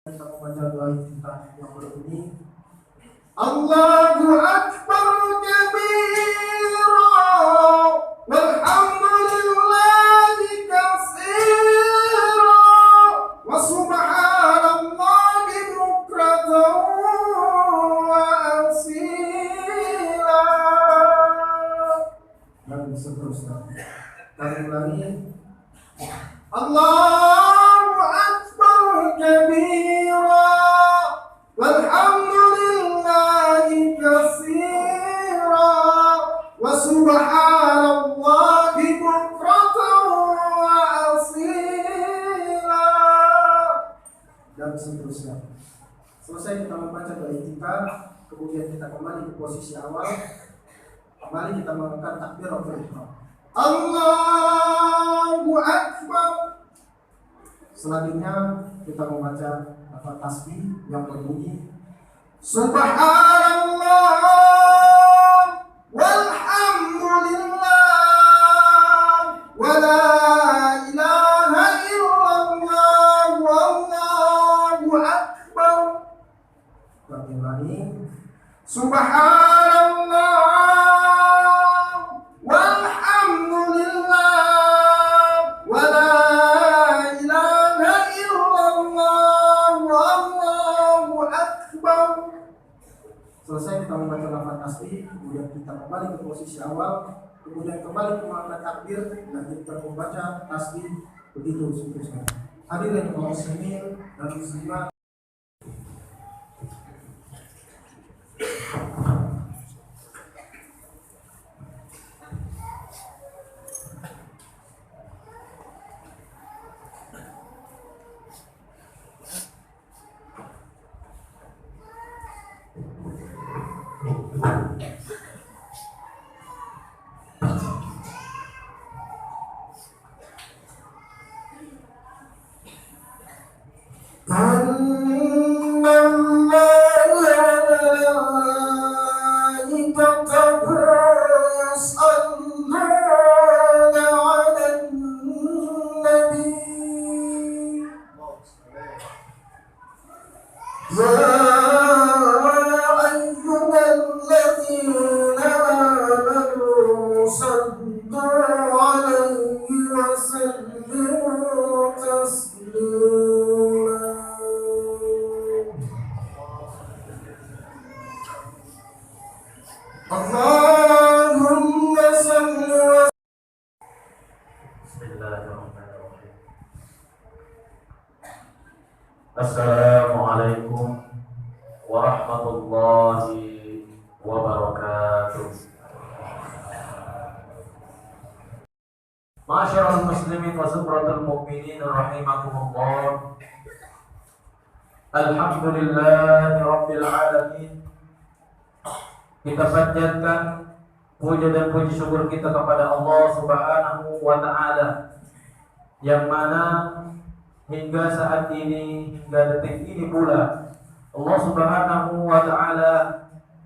Kita membaca doa iftitah yang berbunyi Allahu Akbar kabira walhamdulillahi katsira wa subhanallahi bukratan wa asila dan seterusnya. Kami ulangi Allahu Akbar kabira walhamdulillahi katsira wa subhanallahi bukratan wa asila dan seterusnya. Selesai kita membaca doa iftitah, kemudian kita kembali ke posisi awal. Kembali kita melakukan takbiratul ihram. Allahu Akbar. Selanjutnya kita membaca lafaz tasbih yang berbunyi Subhanallah walhamdulillah wa la ilaha illallah wallahu akbar. Kami ulangi Subhanallah selesai kita membaca lafaz tasbih, kemudian kita kembali ke posisi awal, kemudian kembali ke makna takbir dan kita membaca tasbih begitu seterusnya. Hadirin kaum muslimin dan muslimat. Assalamualaikum warahmatullahi wabarakatuh. Ma'asyiral muslimin wa zumratul mu'minin rahimakumullah. Alhamdulillahi rabbil alamin. Kita panjatkan puja dan puji syukur kita kepada Allah Subhanahu wa taala yang mana hingga saat ini, hingga detik ini pula Allah Subhanahu wa ta'ala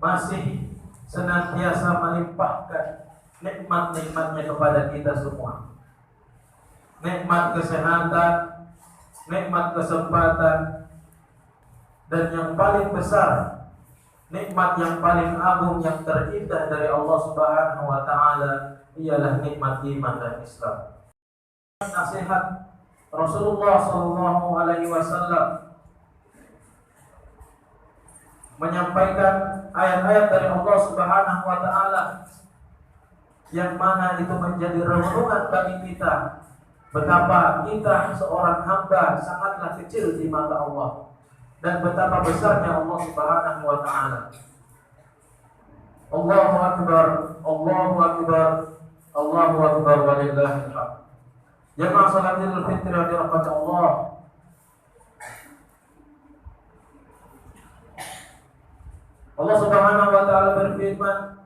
masih senantiasa melimpahkan nikmat-nikmatnya kepada kita semua. Nikmat kesehatan, nikmat kesempatan, dan yang paling besar, nikmat yang paling agung yang terindah dari Allah Subhanahu wa ta'ala ialah nikmat iman dan Islam. Nasihat Rasulullah sallallahu alaihi wasallam menyampaikan ayat-ayat dari Allah Subhanahu wa taala yang mana itu menjadi renungan bagi kita betapa kita seorang hamba sangatlah kecil di mata Allah dan betapa besarnya Allah Subhanahu wa taala. Allahu akbar, Allahu akbar, Allahu akbar walillahil hamd. Jamaah salat Idul Fitri yang dirahmati Allah. Allah Subhanahu wa taala berfirman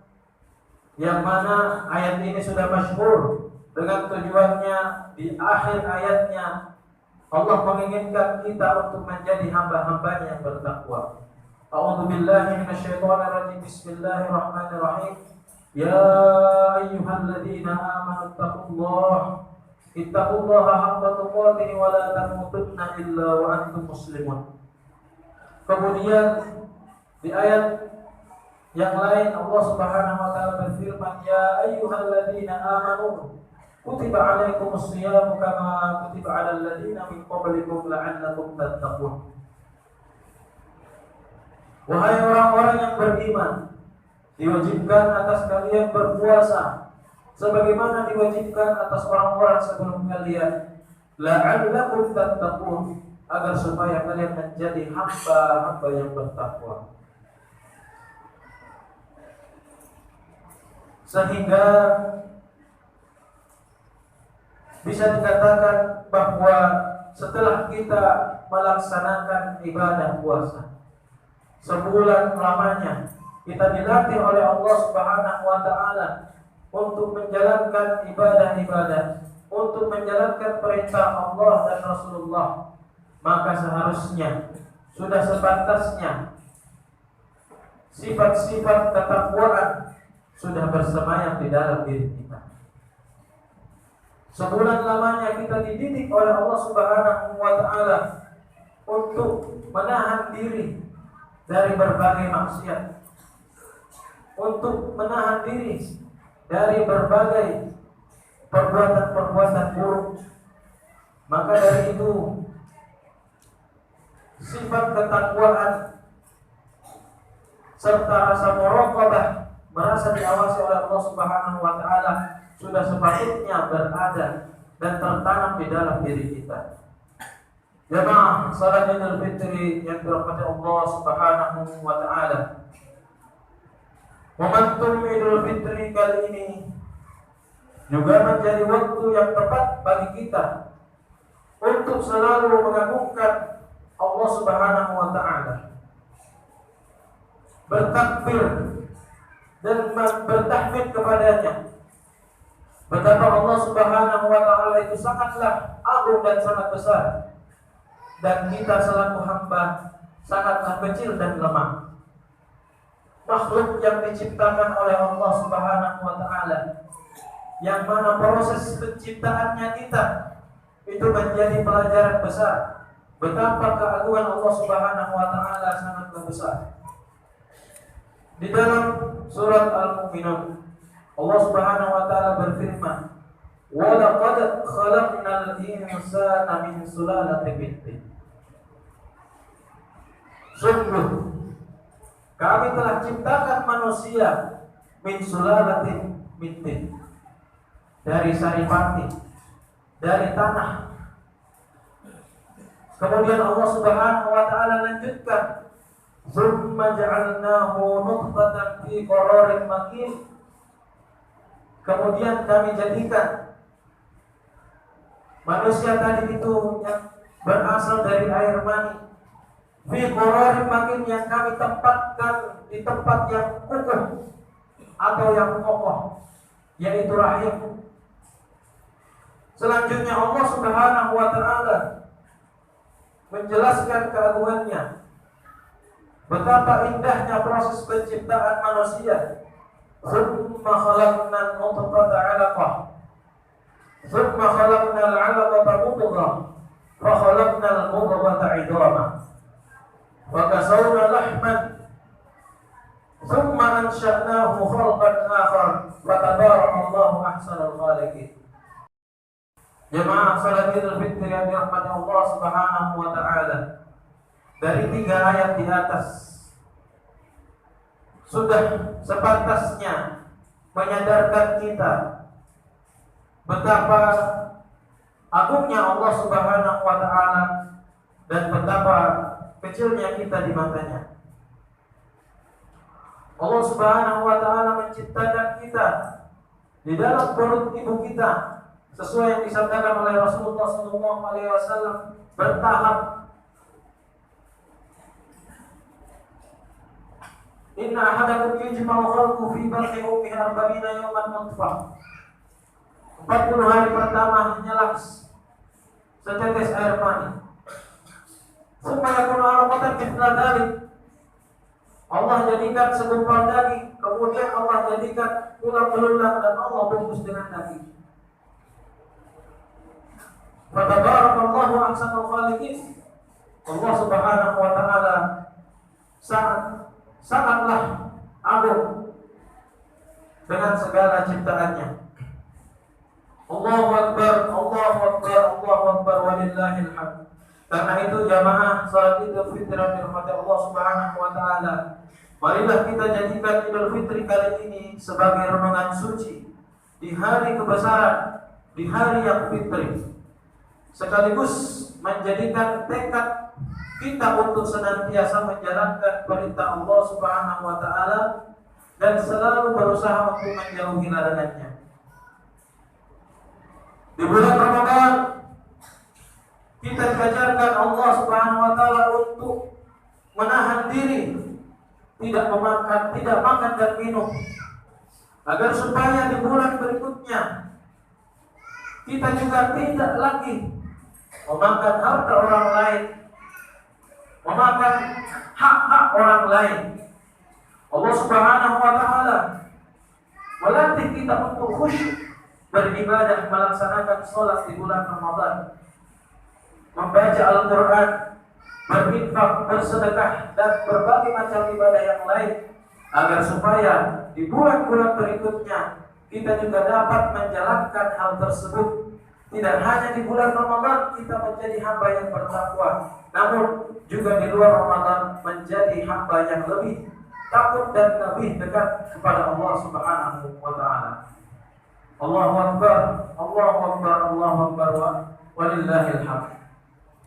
yang mana ayat ini sudah masyhur dengan tujuannya di akhir ayatnya Allah menginginkan kita untuk menjadi hamba-hambanya yang bertakwa. A'udzu billahi minasyaitonir rajim. Bismillahirrahmanirrahim. Ya ayyuhalladzina amanu taqullaha ittaqullaha haqqa tuqatih wa la tamutunna illa wa antum muslimun. Kemudian di ayat yang lain Allah Subhanahu wa taala berfirman, "Ya ayyuhalladzina amanu kutiba 'alaikumus shiyamu kama kutiba 'alal ladzina min qablikum la'allakum tattaqun." Wahai orang-orang yang beriman, diwajibkan atas kalian berpuasa sebagaimana diwajibkan atas orang-orang sebelum kalian, la'allakum tattaqun, agar supaya kalian menjadi hamba-hamba yang bertakwa. Sehingga bisa dikatakan bahwa setelah kita melaksanakan ibadah puasa sebulan lamanya, kita dilatih oleh Allah Subhanahu wa taala untuk menjalankan ibadah-ibadah, untuk menjalankan perintah Allah dan Rasulullah, maka seharusnya sudah sepantasnya sifat-sifat ketakwaan sudah bersemayam di dalam diri kita. Sebulan lamanya kita dididik oleh Allah Subhanahu wa taala untuk menahan diri dari berbagai maksiat, untuk menahan diri dari berbagai perbuatan-perbuatan buruk. Maka dari itu sifat ketakwaan serta rasa muraqabah, merasa diawasi oleh Allah Subhanahu wa taala, sudah sepatutnya berada dan tertanam di dalam diri kita. Jemaah salat Idul Fitri yang dirahmati Allah Subhanahu wa taala. Momentum Idul Fitri kali ini juga menjadi waktu yang tepat bagi kita untuk selalu mengagungkan Allah Subhanahu wa taala, bertakbir dan bertahmid kepadanya. Betapa Allah Subhanahu wa taala itu sangatlah agung dan sangat besar, dan kita selaku hamba sangatlah kecil dan lemah. Makhluk yang diciptakan oleh Allah Subhanahu wa taala, yang mana proses penciptaannya kita itu menjadi pelajaran besar betapa keagungan Allah Subhanahu wa taala sangatlah besar. Di dalam surat Al-Mu'minun Allah Subhanahu wa taala berfirman, "Wa laqad khalaqnal insana min sulalatin min tin." Sungguh kami telah ciptakan manusia min sulalatin min tin, dari saripati, dari tanah. Kemudian Allah Subhanahu wa taala lanjutkan, "Tsumma ja'alnahu nutfatan fi qararin makin." Kemudian kami jadikan manusia tadi itu yang berasal dari air mani, fi qararin makin, yang kami tempatkan di tempat yang kukuh atau yang kokoh, yaitu rahim. Selanjutnya Allah Subhanahu wa taala menjelaskan keagungannya, betapa indahnya proses penciptaan manusia. Tsumma khalaqnal nutfata 'alaqah, tsumma khalaqnal 'alaqata mudghah, fa khalaqnal mudghata 'idhaman, wa kasawna lahman, tsumma ansha'nahu khalqan akhar, fa tabarakallahu ahsanul khaliqin. Jemaah salat Idul Fitri yang dirahmati Allah Subhanahu wa taala, dari 3 ayat di atas sudah sepantasnya menyadarkan kita betapa agungnya Allah Subhanahu wa taala dan betapa kecilnya kita di matanya. Allah Subhanahu wa taala menciptakan kita di dalam perut ibu kita sesuai yang disabdakan oleh Rasulullah SAW, bertahap. Inna ahadakum yujma'u khalquhu fi batni ummihi 40 yawman nutfah. 40 hari pertama hanyalah setetes air mani. Tsumma yakunu 'alaqatan mithla dzalik. Allah jadikan segumpal daging, kemudian Allah jadikan tulang belulang dan Allah bungkus dengan daging. Fatabarakallahu ahsanul khaliqin. Allah Subhanahu wa taala sangatlah agung dengan segala ciptaannya. Allahu Akbar, Allahu Akbar, Allahu Akbar, walillahil hamd. Karena itu jamaah salat Idul Fitri yang dirahmati Allah Subhanahu wa taala, marilah kita jadikan Idul Fitri kali ini sebagai renungan suci di hari kebesaran, di hari yang fitri, sekaligus menjadikan tekad kita untuk senantiasa menjalankan perintah Allah Subhanahu wa taala dan selalu berusaha untuk menjauhi larangannya. Di bulan Ramadan kita diajarkan Allah Subhanahu wa taala untuk menahan diri, tidak makan dan minum, agar supaya di bulan berikutnya kita juga tidak lagi memakan harta orang lain, memakan hak-hak orang lain. Allah Subhanahu wa taala melatih kita untuk khusyuk beribadah, melaksanakan sholat di bulan Ramadan, membaca Al-Quran, berinfak, bersedekah, dan berbagai macam ibadah yang lain, agar supaya di bulan-bulan berikutnya kita juga dapat menjalankan hal tersebut. Tidak hanya di bulan Ramadan kita menjadi hamba yang bertakwa, namun juga di luar Ramadan menjadi hamba yang lebih takut dan lebih dekat kepada Allah Subhanahu wa taala. Allahu Akbar, Allahu Akbar, Allahu Akbar, walillahil hamd.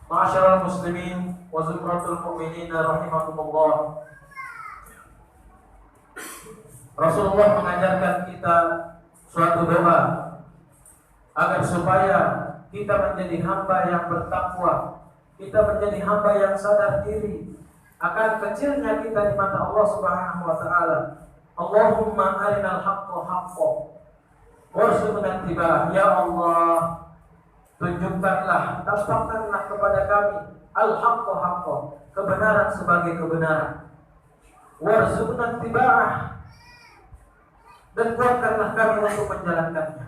Ma'asyiral muslimin wa zumratul mu'minin rahimakumullah. Rasulullah mengajarkan kita suatu doa agar supaya kita menjadi hamba yang bertakwa, kita menjadi hamba yang sadar diri akan kecilnya kita di mata Allah Subhanahu wa taala. Allahumma arinal haqqa haqqan warzuqna ittiba'ah. Ya Allah, tunjukkanlah, tampakkanlah kepada kami al-haqqa haqqan, kebenaran sebagai kebenaran. Warzuqna ittiba'ah, dan kuatkanlah kami untuk menjalankannya.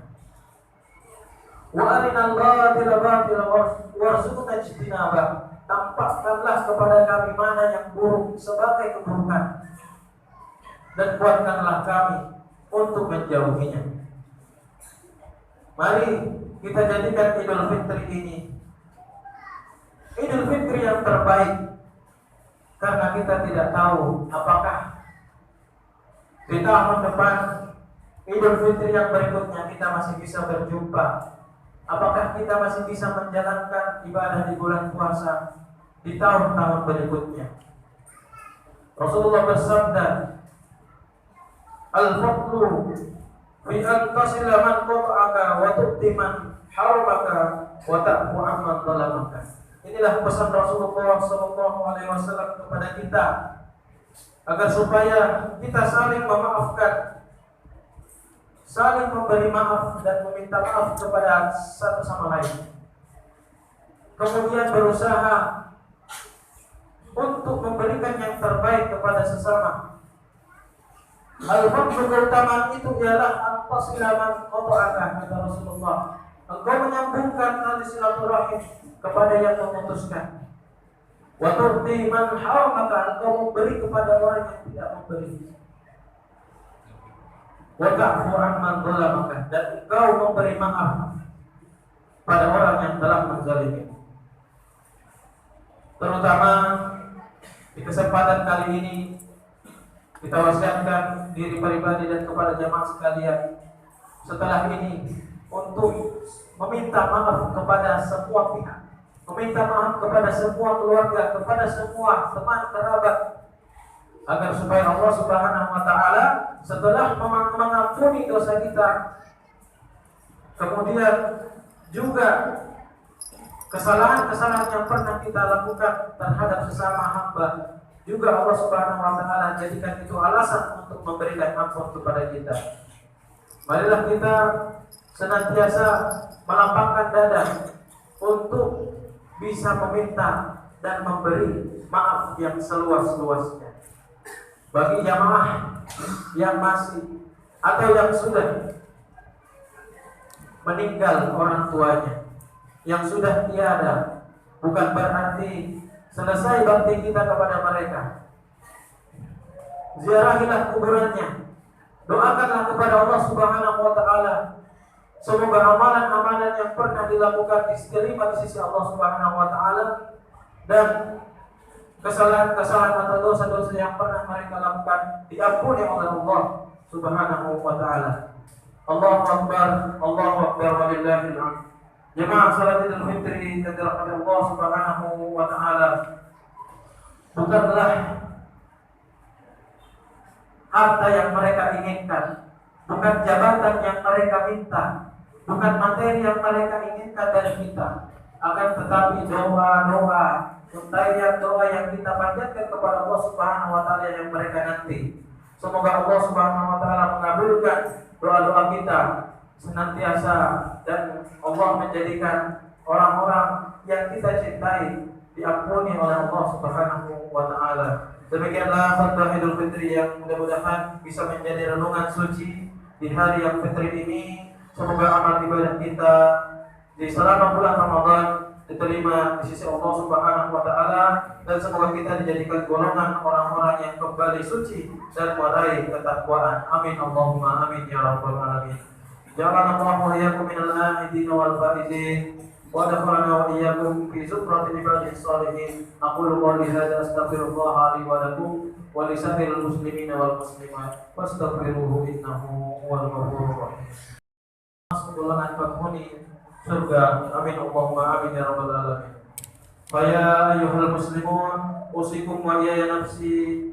Wa arinal batila batila warzuqna ijtinabah, tampakkanlah kepada kami mana yang buruk sebagai keburukan, dan kuatkanlah kami untuk menjauhinya. Mari kita jadikan Idul Fitri ini Idul Fitri yang terbaik, karena kita tidak tahu apakah di tahun depan Idul Fitri yang berikutnya kita masih bisa berjumpa, apakah kita masih bisa menjalankan ibadah di bulan puasa di tahun-tahun berikutnya. Rasulullah bersabda, al-fadlu fi an tasila man qata'aka wa tu'ti man haramaka wa ta'fu amman zalamaka. Inilah pesan Rasulullah SAW kepada kita, agar supaya kita saling memaafkan, saling memberi maaf dan meminta maaf kepada satu sama lain, kemudian berusaha untuk memberikan yang terbaik kepada sesama. Al-fadlu, keutamaan itu ialah antasilaman qata'aka, kata Rasulullah, engkau menyambungkan tali silaturahim kepada yang memutuskan. Wa tu'ti man haramaka, engkau memberi kepada orang yang tidak memberi. Wa ta'fu amman zalamaka, dan engkau memberi maaf pada orang yang telah menzalimi. Terutama di kesempatan kali ini kita wasiatkan diri pribadi dan kepada jamaah sekalian setelah ini untuk meminta maaf kepada semua pihak, meminta maaf kepada semua keluarga, kepada semua teman kerabat, agar supaya Allah Subhanahu wa taala setelah mengampuni dosa kita, kemudian juga kesalahan-kesalahan yang pernah kita lakukan terhadap sesama hamba, juga Allah Subhanahu wa taala jadikan itu alasan untuk memberikan ampun kepada kita. Marilah kita senantiasa melapangkan dada untuk bisa meminta dan memberi maaf yang seluas-luasnya bagi jamaah yang masih atau yang sudah meninggal orang tuanya, yang sudah tiada. Bukan berarti selesai bakti kita kepada mereka, ziarahilah kuburannya, doakanlah kepada Allah Subhanahu wa taala. Semoga amalan-amalan yang pernah dilakukan diterima di sisi Allah Subhanahu wa taala, dan kesalahan-kesalahan atau dosa-dosa yang pernah mereka lakukan diampuni oleh Allah Subhanahu wa taala. Allahu akbar, Allahu akbar walillahil hamd. Jemaah salat Idul Fitri yang dirahmati Allah Subhanahu wa taala, bukanlah harta yang mereka inginkan, bukan jabatan yang mereka minta, bukan materi yang mereka inginkan dari kita, akan tetapi doa-doa, untayan doa yang kita panjatkan kepada Allah Subhanahu wa taala yang mereka nanti. Semoga Allah Subhanahu wa taala mengabulkan doa-doa kita senantiasa, dan Allah menjadikan orang-orang yang kita cintai diampuni oleh Allah Subhanahu wa taala. Demikianlah khutbah Idul Fitri yang mudah-mudahan bisa menjadi renungan suci di hari yang fitri ini. Semoga amal ibadah kita di selama bulan Ramadan diterima di sisi Allah Subhanahu wa taala, dan semoga kita dijadikan golongan orang-orang yang kembali suci dan meraih ketakwaan. Amin Allahumma amin ya rabbal alamin. Ja'alallahu wa iyyakum minal aidin wal faizin wa dakhalna wa iyyakum fi zumratil ibadis shalihin. Aqulu qawli hadza astaghfirullah li wa lakum wa li sa'iril muslimina wal muslimat fastaghfiruhu innahu huwal ghafurur rahim. Sebelum penghuni surga. Amin Allahumma amin ya rabbal alamin. Fa ya ayyuhal muslimun usikum wa ya nafsi